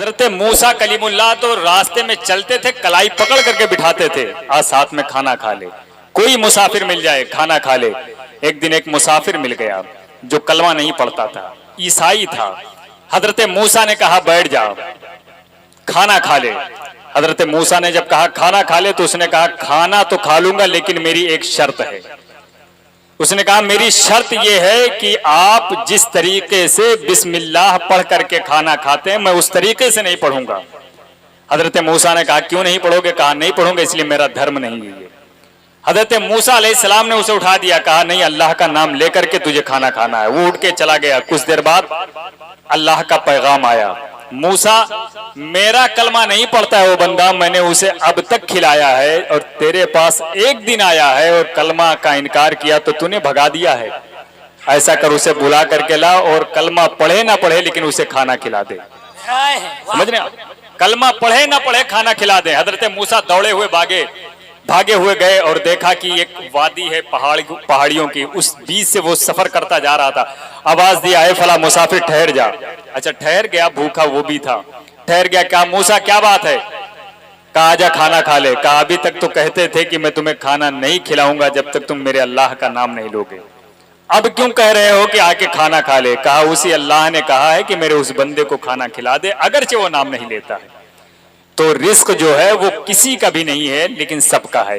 हजरत मूसा कलीमुल्लाह तो रास्ते में चलते थे, कलाई पकड़ करके बिठाते थे, आज साथ में खाना खा ले, कोई मुसाफिर मिल जाए खाना खा ले। एक दिन एक मुसाफिर मिल गया जो कलमा नहीं पढ़ता था, ईसाई था। हजरत मूसा ने कहा बैठ जाओ खाना खा ले। हजरत मूसा ने जब कहा खाना खा ले तो उसने कहा खाना तो खा लूंगा लेकिन मेरी एक शर्त है। उसने कहा मेरी शर्त यह है कि आप जिस तरीके से बिस्मिल्लाह पढ़ करके खाना खाते हैं मैं उस तरीके से नहीं पढ़ूंगा। हजरत मूसा ने कहा क्यों नहीं पढ़ोगे? कहा नहीं पढ़ूंगा इसलिए मेरा धर्म नहीं है ये। हजरत मूसा अलैहिस्सलाम ने उसे उठा दिया, कहा नहीं अल्लाह का नाम लेकर के तुझे खाना खाना है। वो उठ के चला गया। कुछ देर बाद अल्लाह का पैगाम आया, मूसा मेरा कलमा नहीं पढ़ता है वो बंदा, मैंने उसे अब तक खिलाया है और तेरे पास एक दिन आया है और कलमा का इनकार किया तो तूने भगा दिया है। ऐसा कर उसे बुला करके ला और कलमा पढ़े ना पढ़े लेकिन उसे खाना खिला दे। समझ रहे? कलमा पढ़े ना पढ़े खाना खिला दे। हजरत मूसा दौड़े हुए भागे हुए गए और देखा कि एक वादी है पहाड़ियों की, उस बीच से वो सफर करता जा रहा था। आवाज दिया है फला मुसाफिर ठहर जा। अच्छा ठहर गया, भूखा वो भी था, ठहर गया। क्या मूसा क्या बात है? कहा आजा खाना खा ले। कहा अभी तक तो कहते थे कि मैं तुम्हें खाना नहीं खिलाऊंगा जब तक तुम मेरे अल्लाह का नाम नहीं लोगे, अब क्यों कह रहे हो कि आके खाना खा ले? कहा उसी अल्लाह ने कहा है कि मेरे उस बंदे को खाना खिला दे अगरचे वो नाम नहीं लेता है। तो रिस्क जो है वो किसी का भी नहीं है लेकिन सबका है।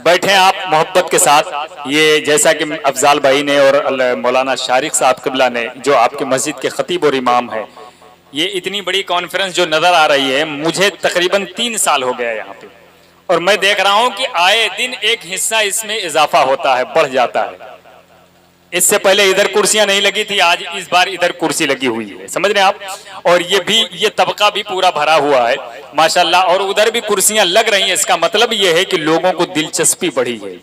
बैठे आप मोहब्बत के साथ। ये जैसा कि अफजाल भाई ने और मौलाना शारिक साहब क़िबला ने जो आपके मस्जिद के खतीब और इमाम है, ये इतनी बड़ी कॉन्फ्रेंस जो नज़र आ रही है, मुझे तकरीबन 3 साल हो गया यहाँ पे और मैं देख रहा हूँ कि आए दिन एक हिस्सा इसमें इजाफा होता है, बढ़ जाता है। इससे पहले इधर कुर्सियां नहीं लगी थी, आज इस बार इधर कुर्सी लगी हुई है। समझ रहे हैं आप? और ये तबका भी पूरा भरा हुआ है माशाल्लाह, और उधर भी कुर्सियां लग रही हैं। इसका मतलब ये है कि लोगों को दिलचस्पी बढ़ी है।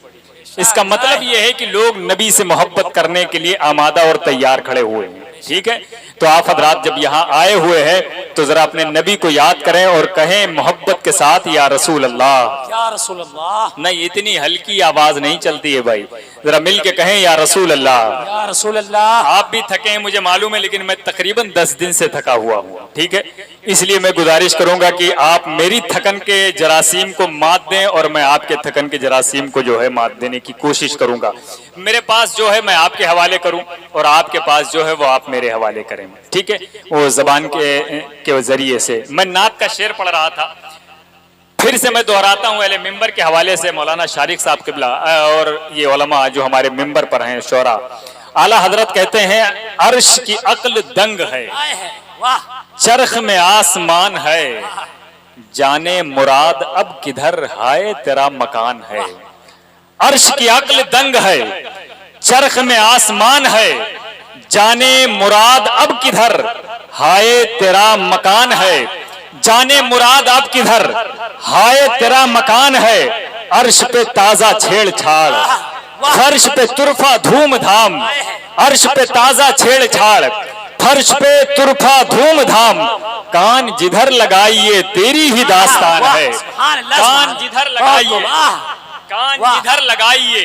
इसका मतलब ये है कि लोग नबी से मोहब्बत करने के लिए आमादा और तैयार खड़े हुए हैं। ठीक है, तो आप हजरात जब यहाँ आए हुए हैं तो जरा अपने नबी को याद करें और कहें मोहब्बत के साथ या रसूल अल्लाह, या रसूल अल्लाह। नहीं इतनी हल्की आवाज नहीं चलती है भाई, जरा मिल के कहें या रसूल अल्लाह, या रसूल अल्लाह। आप भी थके हैं मुझे मालूम है, लेकिन मैं तकरीबन 10 दिन से थका हुआ हूँ। ठीक है, इसलिए मैं गुजारिश करूंगा कि आप मेरी थकन के जरासीम को मात दें और मैं आपके थकन के जरासीम को जो है मात देने की कोशिश करूंगा। मेरे पास जो है मैं आपके हवाले करूं और आपके पास जो है वो आप मेरे हवाले करें। ठीक है, वो जबान के जरिए से मैं नात का शेर पढ़ रहा था, फिर से मैं दोहराता हूँ अहले मिंबर के हवाले से। मौलाना शारिक साहब क़िबला और ये उलमा जो हमारे मिंबर पर हैं, शोरा, आला हजरत कहते हैं अर्श की अक्ल दंग है, चरख में आसमान है, जाने मुराद अब किधर हाय तेरा मकान है। अर्श की अक्ल दंग है, चरख में आसमान है, जाने मुराद अब किधर हाय तेरा मकान है। जाने मुराद अब किधर हाय तेरा मकान है। अर्श पे ताजा छेड़छाड़, फर्श पे तुरफा धूमधाम, अर्श पे ताजा छेड़छाड़, फर्श पे तुरफा धूमधाम, कान जिधर लगाइए तेरी ही दास्तान है। कान जिधर लगाइए, कान जिधर लगाइए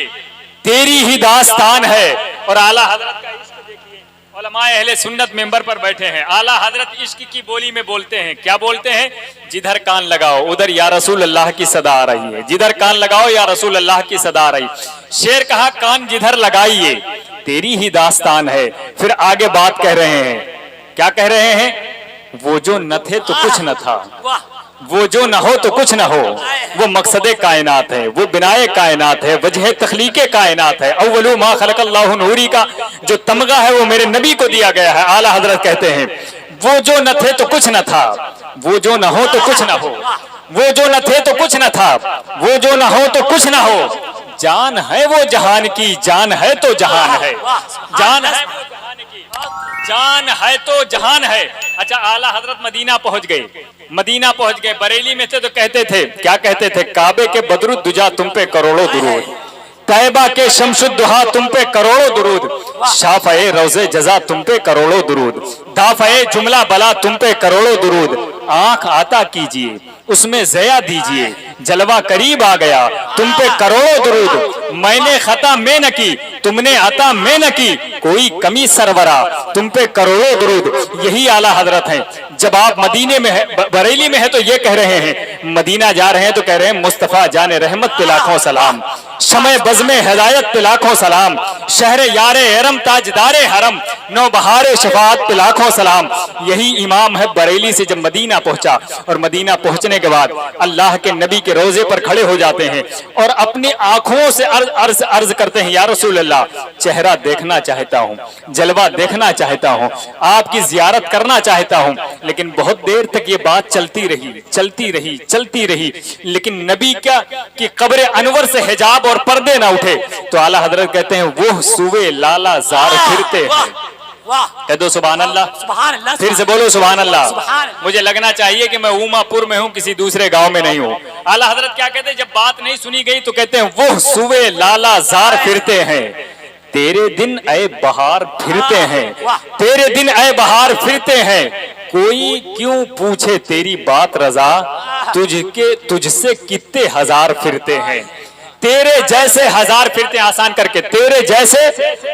तेरी ही दास्तान है। और आला हजरत का इश्क देखिए, उलमाए अहले सुन्नत मेंबर पर बैठे हैं, आला हजरत इश्क की बोली में बोलते हैं। क्या बोलते हैं? जिधर कान लगाओ उधर या रसूल अल्लाह की सदा आ रही है, जिधर कान लगाओ या रसूल अल्लाह की सदा आ रही। शेर कहा कान जिधर लगाइए तेरी ही दास्तान है। फिर आगे बात कह रहे हैं, क्या कह रहे हैं? वो जो न थे तो कुछ न था, वो जो न हो तो कुछ न हो, वो मकसदे कायनात है, वो बिनाए कायनात है, वजह तख्लीके कायनात है। अव्वलु मा खलक़ल्लाहु नूरी का जो तमगा है वो मेरे नबी को दिया गया है। आला हजरत कहते हैं वो जो न थे तो कुछ न था, वो जो न हो तो कुछ न हो, वो जो न थे तो कुछ न था, वो जो न हो तो कुछ न हो, जान है वो जहान की, जान है तो जहान है, जान है वो जहान की, जान है तो जहान है। अच्छा आला हजरत मदीना पहुंच गए, मदीना पहुंच गए, बरेली में थे तो कहते थे, क्या कहते थे? काबे के बदरुद्दुजा तुम पे करोड़ों दुरूद, तैबा के शमशुद्दुहा तुम पे करोड़ों दुरूद, शाफ़ए रोज़े जज़ा तुम पे करोड़ों दुरूद, दाफ़ए जुमला बला तुम पे करोड़ों दुरूद। आंख आता कीजिए उसमें ज़या दीजिए, जलवा करीब आ गया तुम पे करोड़ों दुरूद। मैंने खता में न की तुमने अता में न की, कोई कमी सरवरा तुम पे करोड़ों दुरूद। यही आला हजरत हैं जब आप मदीने में है, बरेली में है तो ये कह रहे हैं, मदीना जा रहे हैं तो कह रहे हैं मुस्तफ़ा जाने रहमत पे लाखों सलाम, शमे बज़्मे हिदायत पे लाखों सलाम, शहर यारे हरम ताजदारे हरम, नौ बहारे शफाअत पे लाखों सलाम। यही इमाम है बरेली से जब मदीना पहुंचा, और मदीना पहुंचने के बाद अल्लाह के नबी के रोजे पर खड़े हो जाते हैं और अपनी आंखों से अर्ज करते हैं, या रसूल अल्लाह, चेहरा देखना चाहता हूं, जलवा देखना चाहता हूं, आपकी जियारत करना चाहता हूं। लेकिन बहुत देर तक ये बात चलती रही, लेकिन नबी क्या कि कब्र अनवर से हिजाब और पर्दे ना उठे। तो आला हजरत कहते हैं वो सुबह लाला जार फिरते हैं। कह दो सुभान अल्लाह, सुभान अल्लाह, फिर से बोलो सुभान अल्लाह। सुभान। मुझे लगना चाहिए कि मैं ऊमापुर में हूँ, किसी दूसरे गांव में नहीं हूँ। आला हजरत क्या कहते हैं, जब बात नहीं सुनी गई तो कहते हैं वो सुबह लाला जार फिरते हैं, तेरे दिन ऐ बहार फिरते हैं, तेरे दिन ऐ बहार फिरते हैं, कोई क्यों पूछे तेरी बात रजा, तुझसे कितने हजार फिरते हैं, तेरे जैसे हजार फिरते हैं, आसान करके तेरे जैसे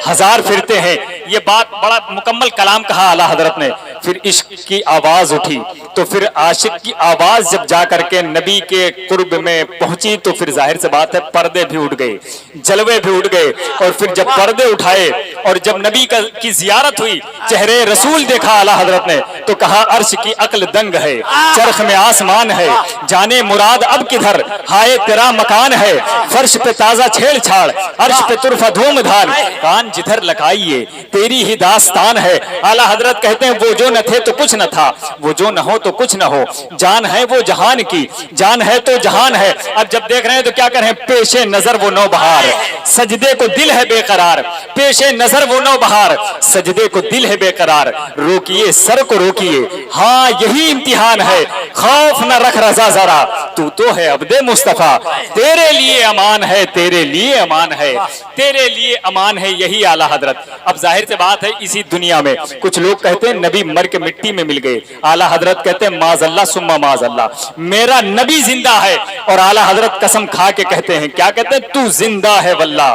हजार फिरते हैं। ये बात बड़ा मुकम्मल कलाम कहा आला हजरत ने। फिर इश्क की आवाज उठी, तो फिर आशिक की आवाज जब जा करके नबी के कुर्ब में पहुंची तो फिर जाहिर से बात है पर्दे भी उठ गए, जलवे भी उठ गए। और फिर जब पर्दे उठाए और जब नबी की जियारत हुई, चेहरे रसूल देखा आला हजरत ने, तो कहा अर्श की अक्ल दंग है, चरख में आसमान है, जाने मुराद अब किधर, हाय तेरा मकान है, फर्श पे ताजा छेड़छाड़, अर्श पे तुरफा धूमधार, कान जिधर लगाइए तेरी ही दास्तान है। आला हजरत कहते हैं वो जो न थे तो कुछ न था, वो जो न हो तो कुछ न हो, जान है वो जहान की, जान है तो जहान है। अब जब देख रहे हैं तो क्या करें, पेशे नजर वो नौ बहार, सजदे को दिल है बेकरार, पेशे नजर वो नौ बहार, सजदे को दिल है बेकरार, रोकिए सर को रोकिए, हाँ यही इम्तिहान है, खौफ न रख रजा जरा, तू तो है अब्दे मुस्तफा, तेरे लिए अमान है, तेरे लिए अमान है, तेरे लिए अमान है, यही आला हजरत। अब जाहिर से बात है इसी दुनिया में कुछ लोग कहते हैं नबी मर के मिट्टी में मिल गए, आला हजरत कहते हैं माजल्ला सुम्मा माजल्ला, मेरा नबी जिंदा है। और आला हजरत कसम खा के कहते हैं, क्या कहते हैं, तू जिंदा है वल्ला,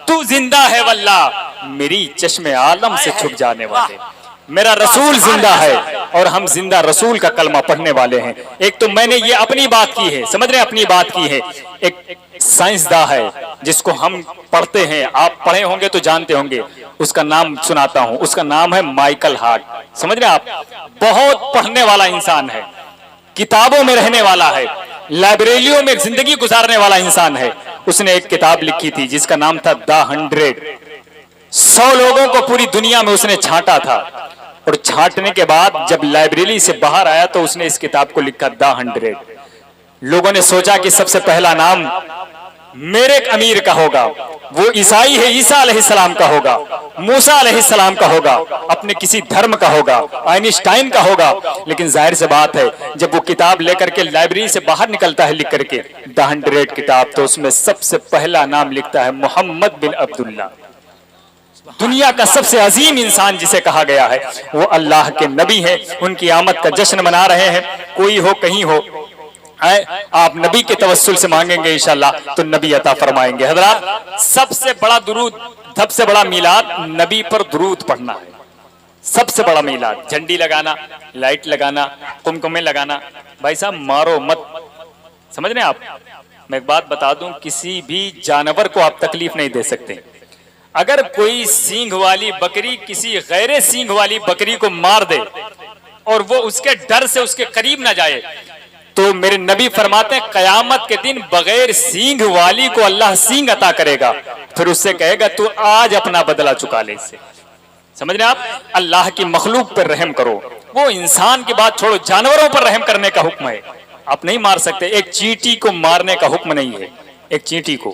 तू जिंदा है वल्ला, मेरी चश्मे आलम से छुप जाने वाले, मेरा रसूल जिंदा है और हम जिंदा रसूल का कलमा पढ़ने वाले हैं। एक तो मैंने ये अपनी बात की है, समझ रहे हैं, अपनी बात की है। एक साइंसदान है जिसको हम पढ़ते हैं, आप पढ़े होंगे तो जानते होंगे, उसका नाम सुनाता हूं, उसका नाम है माइकल हार्ट। समझ रहे हैं आप, बहुत पढ़ने वाला इंसान है, किताबों में रहने वाला है, लाइब्रेरियों में जिंदगी गुजारने वाला इंसान है। उसने एक किताब लिखी थी जिसका नाम था द 100। 100 लोगों को पूरी दुनिया में उसने छांटा था, और छांटने के बाद जब लाइब्रेरी से बाहर आया तो उसने इस किताब को लिखा द 100। लोगों ने सोचा कि सबसे पहला नाम मेरे अमीर का होगा, वो ईसाई है, ईसा अलैहिस्सलाम का होगा, मूसा अलैहिस्सलाम का होगा, अपने किसी धर्म का होगा, आइंस्टाइन का होगा। लेकिन जाहिर से बात है जब वो किताब लेकर के लाइब्रेरी से बाहर निकलता है लिख करके द 100 किताब, तो उसमें सबसे पहला नाम लिखता है मोहम्मद बिन अब्दुल्ला। दुनिया का सबसे अजीम इंसान जिसे कहा गया है वो अल्लाह के नबी है, उनकी आमद का जश्न मना रहे हैं। कोई हो कहीं हो, आप नबी के तवस्सुल से मांगेंगे इंशाल्लाह तो नबी अता फरमाएंगे। हजरात, सबसे बड़ा दुरूद, सबसे बड़ा मीलाद नबी पर दुरूद पढ़ना है। सबसे बड़ा मीलाद, झंडी लगाना, लाइट लगाना, कुमकुमे लगाना, भाई साहब मारो मत। समझ रहे हैं आप, मैं एक बात बता दूं, किसी भी जानवर को आप तकलीफ नहीं दे सकते। अगर कोई सींग वाली बकरी किसी गैर सींग वाली बकरी को मार दे और वो उसके डर से उसके करीब ना जाए, तो मेरे नबी फरमाते हैं कयामत के दिन बगैर सींग वाली को अल्लाह सींग अता करेगा, फिर उससे कहेगा तू आज अपना बदला चुका ले इससे। समझ रहे आप, अल्लाह की मखलूक पर रहम करो। वो इंसान की बात छोड़ो, जानवरों पर रहम करने का हुक्म है। आप नहीं मार सकते, एक चींटी को मारने का हुक्म नहीं है, एक चींटी को।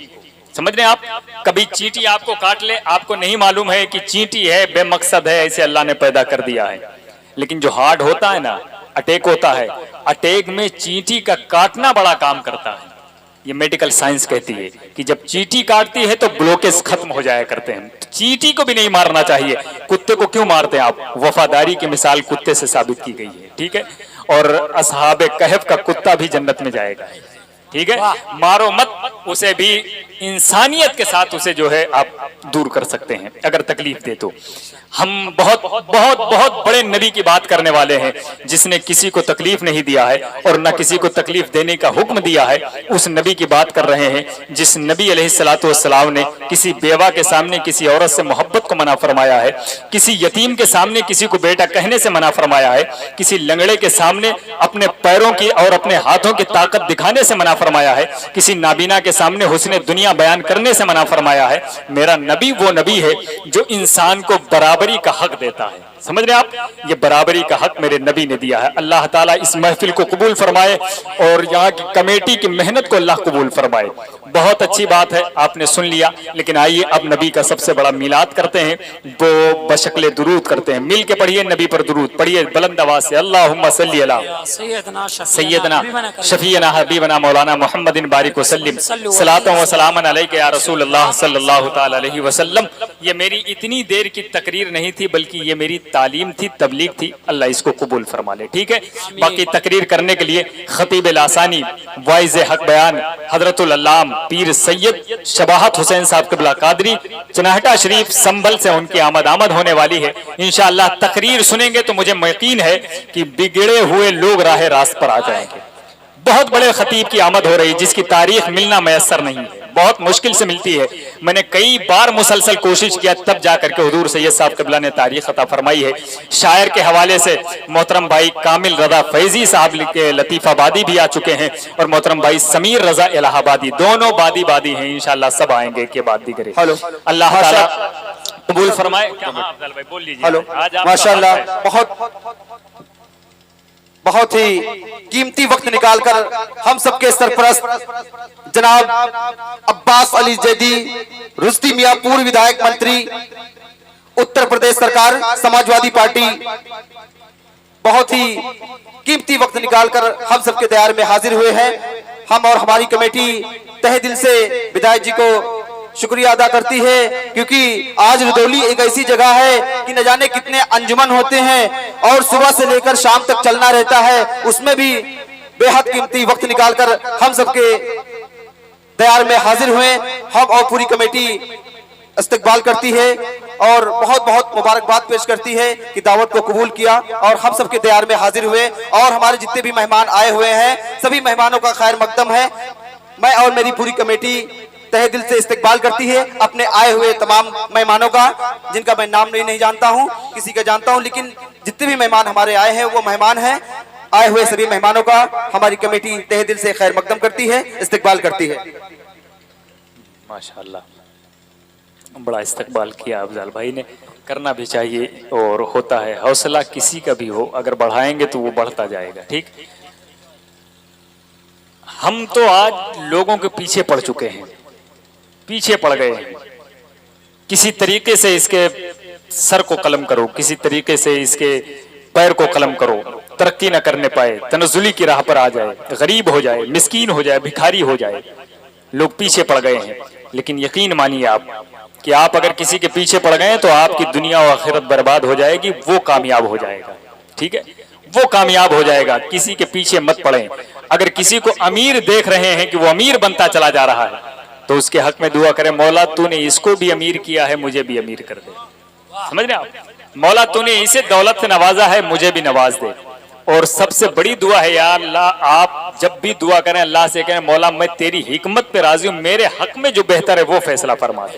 समझ रहे हैं आप, कभी चींटी आपको काट ले, आपको नहीं मालूम है कि चींटी है, बेमकसद है, ऐसे अल्लाह ने पैदा कर दिया है। लेकिन जो हार्ड होता है ना, अटैक होता है, अटैक में चींटी का काटना बड़ा काम करता है। ये मेडिकल साइंस कहती है कि जब चींटी काटती है तो ब्लॉकेज खत्म हो जाया करते हैं। तो चींटी को भी नहीं मारना चाहिए। कुत्ते को क्यों मारते हैं आप? वफादारी की मिसाल कुत्ते से साबित की गई है, ठीक है। और असहाबे कहफ का कुत्ता भी जन्नत में जाएगा। ठीक है, वाह। मारो मत, उसे भी इंसानियत के साथ उसे जो है आप दूर कर सकते हैं अगर तकलीफ दे तो। हम बहुत बहुत बहुत बड़े नबी की बात करने वाले हैं जिसने किसी को तकलीफ नहीं दिया है और न किसी को तकलीफ देने का हुक्म दिया है। उस नबी की बात कर रहे हैं जिस नबी अलैहिस्सलातु वस्सलाम ने किसी बेवा के सामने किसी औरत से मोहब्बत को मना फरमाया है, किसी यतीम के सामने किसी को बेटा कहने से मना फरमाया है, किसी लंगड़े के सामने अपने पैरों की और अपने हाथों की ताकत दिखाने से मना फरमाया है, किसी नाबीना के सामने हुस्ने दुनिया बयान करने से मना फरमाया है। मेरा नबी वो नबी है जो इंसान को बराबरी का हक देता है। समझ रहे आप, ये बराबरी का हक मेरे नबी ने दिया है। अल्लाह ताला इस महफिल को कबूल फरमाए और यहाँ की कमेटी की मेहनत को अल्लाह कबूल फरमाए। बहुत अच्छी बात है, आपने सुन लिया, लेकिन आइए अब नबी का सबसे बड़ा मिलाद करते हैं, वो बशक्ले दुरूद करते हैं। मिल के पढ़िए, नबी पर दुरूद पढ़िए बुलंद आवाज से। अल्लाहुम्मा सल्ली अला सैयदना शफीना हबीबना मौलाना मुहम्मदिन बारिक वसल्लिम सलातन व सलामन अलैका या रसूल अल्लाह सल्लल्लाहु तआला अलैहि वसल्लम। ये मेरी इतनी देर की तकरीर नहीं थी बल्कि ये मेरी तालीम थी, तबलीग थी। अल्लाह इसको कबूल फरमा ले, ठीक है। बाकी तकरीर करने के लिए खतीब लासानी वाइज हक बयान हजरतुल अल्लाम पीर सैयद शबाहत हुसैन साहब क़िबला कादरी चनाहटा शरीफ संभल से उनकी आमद होने वाली है। इंशाअल्लाह तकरीर सुनेंगे तो मुझे यकीन है कि बिगड़े हुए लोग राह रास्त पर आ जाएंगे। बहुत बड़े खतीब की आमद हो रही जिसकी तारीख मिलना मैसर नहीं है, बहुत मुश्किल से मिलती है। मैंने कई बार मुसलसल कोशिश किया तब जाकर के हुजूर सैयद साहब क़िबला ने तारीख अता फरमाई है। शायर के हवाले से मोहतरम भाई कामिल रजा फैजी साहब के लतीफ़ाबादी भी आ चुके हैं और मोहतरम भाई समीर रजा इलाहाबादी, दोनों बादी हैं। इंशाअल्लाह सब आएंगे के बाद दी करे। हेलो, अल्लाह ताला कबूल फरमाए। अफजल भाई बोल लीजिए। हेलो, माशाअल्लाह बहुत ही कीमती वक्त निकालकर हम सबके सरपरस्त जनाब अब्बास अली जैदी रुश्ती मियां पूर्व विधायक मंत्री उत्तर प्रदेश सरकार समाजवादी पार्टी बहुत ही कीमती वक्त निकालकर हम सबके दयार में हाजिर हुए हैं। हम और हमारी कमेटी तहे दिल से विधायक जी को शुक्रिया अदा करती है क्योंकि आज रुदौली एक ऐसी जगह है कि न जाने कितने अंजुमन होते हैं और सुबह से लेकर शाम तक चलना रहता है, उसमें भी बेहद कीमती वक्त निकालकर हम सबके दयार में हाजिर हुए। हम और पूरी कमेटी इस्तकबाल करती है और बहुत बहुत मुबारकबाद पेश करती है कि दावत को कबूल किया और हम सबके दयार में हाजिर हुए। और हमारे जितने भी मेहमान आए हुए हैं सभी मेहमानों का खैर मकदम है। मैं और मेरी पूरी कमेटी तहे दिल से इस्तकबाल करती है अपने आए हुए तमाम मेहमानों का, जिनका मैं नाम नहीं जानता हूं, किसी का जानता हूं, लेकिन जितने भी मेहमान हमारे आए हैं वो मेहमान हैं। आए हुए सभी मेहमानों का हमारी कमेटी तहे दिल से खैर मकदम करती है, इस्तकबाल करती है। माशाअल्लाह, बड़ा इस्तकबाल किया अफजल भाई ने, करना भी चाहिए और होता है। हौसला किसी का भी हो, अगर बढ़ाएंगे तो वो बढ़ता जाएगा, ठीक। हम तो आज लोगों के पीछे पड़ चुके हैं, पीछे पड़ गए हैं। किसी तरीके से इसके सर को कलम करो, किसी तरीके से इसके पैर को कलम करो, तरक्की न करने पाए, तनज़ुली की राह पर आ जाए, गरीब हो जाए, मिस्कीन हो जाए, भिखारी हो जाए, लोग पीछे पड़ गए हैं। लेकिन यकीन मानिए आप कि आप अगर किसी के पीछे पड़ गए तो आपकी दुनिया और आखिरत बर्बाद हो जाएगी, वो कामयाब हो जाएगा, ठीक है, वो कामयाब हो जाएगा। किसी के पीछे मत पड़े। अगर किसी को अमीर देख रहे हैं कि वो अमीर बनता चला जा रहा है तो उसके हक में दुआ करें, मौला तूने इसको भी अमीर किया है, मुझे भी अमीर कर दे। समझ रहे आप, मौला तूने इसे दौलत से नवाजा है, मुझे भी नवाज दे। और सबसे बड़ी दुआ है, या अल्लाह, आप जब भी दुआ करें अल्लाह से कहें, मौला मैं तेरी हिकमत पे राजी हूं, मेरे हक में जो बेहतर है वो फैसला फरमा दे।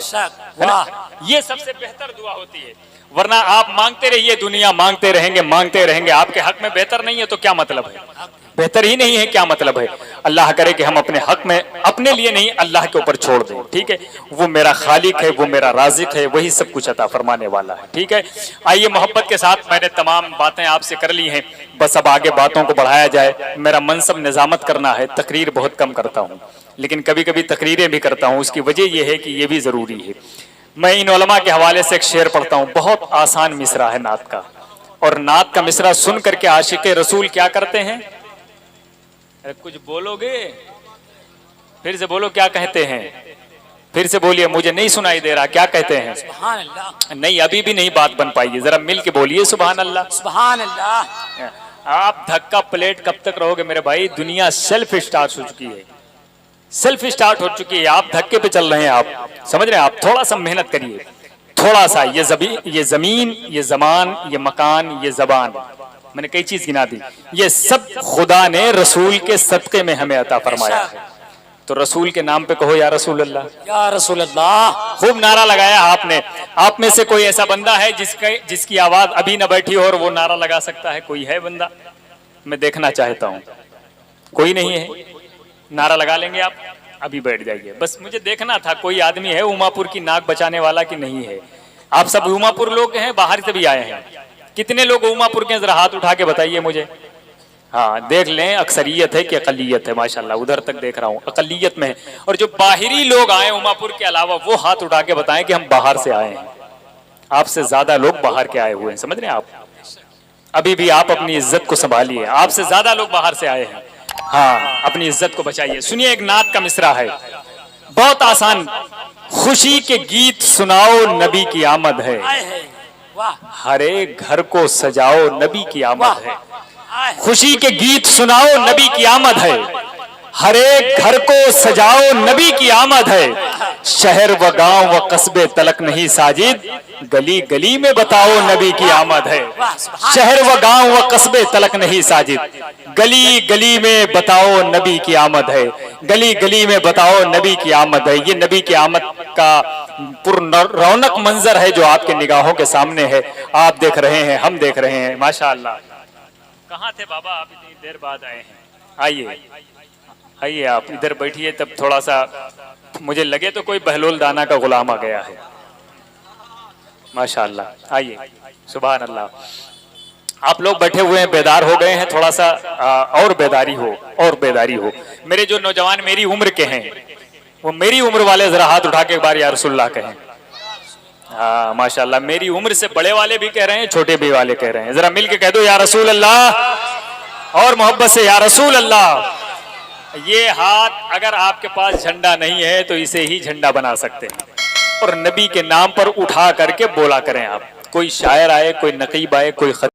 ये सबसे बेहतर दुआ होती है। वरना आप मांगते रहिए, दुनिया मांगते रहेंगे, आपके हक में बेहतर नहीं है तो क्या मतलब है, बेहतर ही नहीं है, क्या मतलब है। अल्लाह करे कि हम अपने हक में अपने लिए नहीं अल्लाह के ऊपर छोड़ दें, ठीक है। वो मेरा खालिक है, वो मेरा राज़िक है, वही सब कुछ अता फरमाने वाला है, ठीक है। आइए मोहब्बत के साथ, मैंने तमाम बातें आपसे कर ली हैं, बस अब आगे बातों को बढ़ाया जाए। मेरा मनसब निजामत करना है, तकरीर बहुत कम करता हूँ, लेकिन कभी कभी तकरीरें भी करता हूँ। उसकी वजह यह है कि ये भी ज़रूरी है। मैं इन उलमा के हवाले से एक शेर पढ़ता हूँ, बहुत आसान मिसरा है नात का, और नात का मिसरा सुन करके आशिक़े रसूल क्या करते हैं। कुछ बोलोगे, फिर से बोलो, क्या कहते हैं, फिर से बोलिए, मुझे नहीं सुनाई दे रहा, क्या कहते हैं। सुभान अल्लाह। नहीं, अभी भी नहीं बात बन पाई, जरा मिल के बोलिए सुभान अल्लाह। सुभान अल्लाह। आप धक्का प्लेट कब तक रहोगे मेरे भाई, दुनिया सेल्फ स्टार्ट हो चुकी है, सेल्फ स्टार्ट हो चुकी है, आप धक्के पे चल रहे हैं, आप समझ रहे हैं। आप थोड़ा सा मेहनत करिए, थोड़ा सा। ये जमीन, ये जमान, ये मकान, ये जबान, मैंने कई चीज गिना दी, ये सब खुदा ने रसूल के सदक़े में हमें अता फरमाया है। तो रसूल के नाम पे कहो या रसूल अल्लाह, या रसूल अल्लाह। खूब नारा लगाया आपने। आप में से कोई ऐसा बंदा है जिसकी आवाज अभी न बैठी हो और वो नारा लगा सकता है? कोई है बंदा? मैं देखना चाहता हूं। कोई नहीं है? नारा लगा लेंगे आप? अभी बैठ जाइए, बस मुझे देखना था कोई आदमी है उमापुर की नाक बचाने वाला कि नहीं है। आप सब उमापुर लोग हैं, बाहर से भी आए हैं। कितने लोग उमापुर के, जरा हाथ उठा के बताइए मुझे। हाँ, देख लें अक्सरियत है कि अकलियत है। माशाल्लाह, उधर तक देख रहा हूँ, अकलियत में है। और जो बाहरी लोग आए उमापुर के अलावा, वो हाथ उठा के बताएं कि हम बाहर से आए हैं। आपसे ज्यादा लोग बाहर के आए हुए हैं, समझ रहे हैं आप? अभी भी आप अपनी इज्जत को संभालिए, आपसे ज्यादा लोग बाहर से आए हैं। हाँ, अपनी इज्जत को बचाइए। सुनिए, एक नात का मिसरा है, बहुत आसान। खुशी के गीत सुनाओ, नबी की आमद है। वाह, हर एक घर को सजाओ, नबी की आमद है। आए। खुशी के गीत सुनाओ, नबी की आमद है। हर एक घर को सजाओ, नबी की आमद है। शहर व गांव व कस्बे तलक नहीं साजिद, गली गली में बताओ, नबी की आमद है। शहर व गांव व कस्बे तलक नहीं साजिद, गली गली में बताओ, नबी की आमद है। गली गली में बताओ, नबी की आमद है। ये नबी की आमद का रौनक मंजर है जो आपके निगाहों के सामने है। आप देख रहे हैं, हम देख रहे हैं। माशाअल्लाह। कहाँ थे बाबा? आप इतनी देर बाद आए हैं। आइए आइए, आप इधर बैठिए। तब थोड़ा सा मुझे लगे तो कोई बहलोल दाना का गुलाम आ गया है। माशाअल्लाह, आइए। सुभान अल्लाह। आप लोग बैठे हुए हैं, बेदार हो गए हैं, थोड़ा सा और बेदारी हो, और बेदारी हो। मेरे जो नौजवान मेरी उम्र के हैं, वो मेरी उम्र वाले जरा हाथ उठा के एक बार या रसूलुल्लाह कहें। हाँ माशाअल्लाह, मेरी उम्र से बड़े वाले भी कह रहे हैं, छोटे भी वाले कह रहे हैं। जरा मिल के कह दो या रसूल अल्लाह, और मोहब्बत से या रसूल अल्लाह। ये हाथ अगर आपके पास झंडा नहीं है तो इसे ही झंडा बना सकते हैं, और नबी के नाम पर उठा करके बोला करें आप। कोई शायर आए, कोई नकीब आए, कोई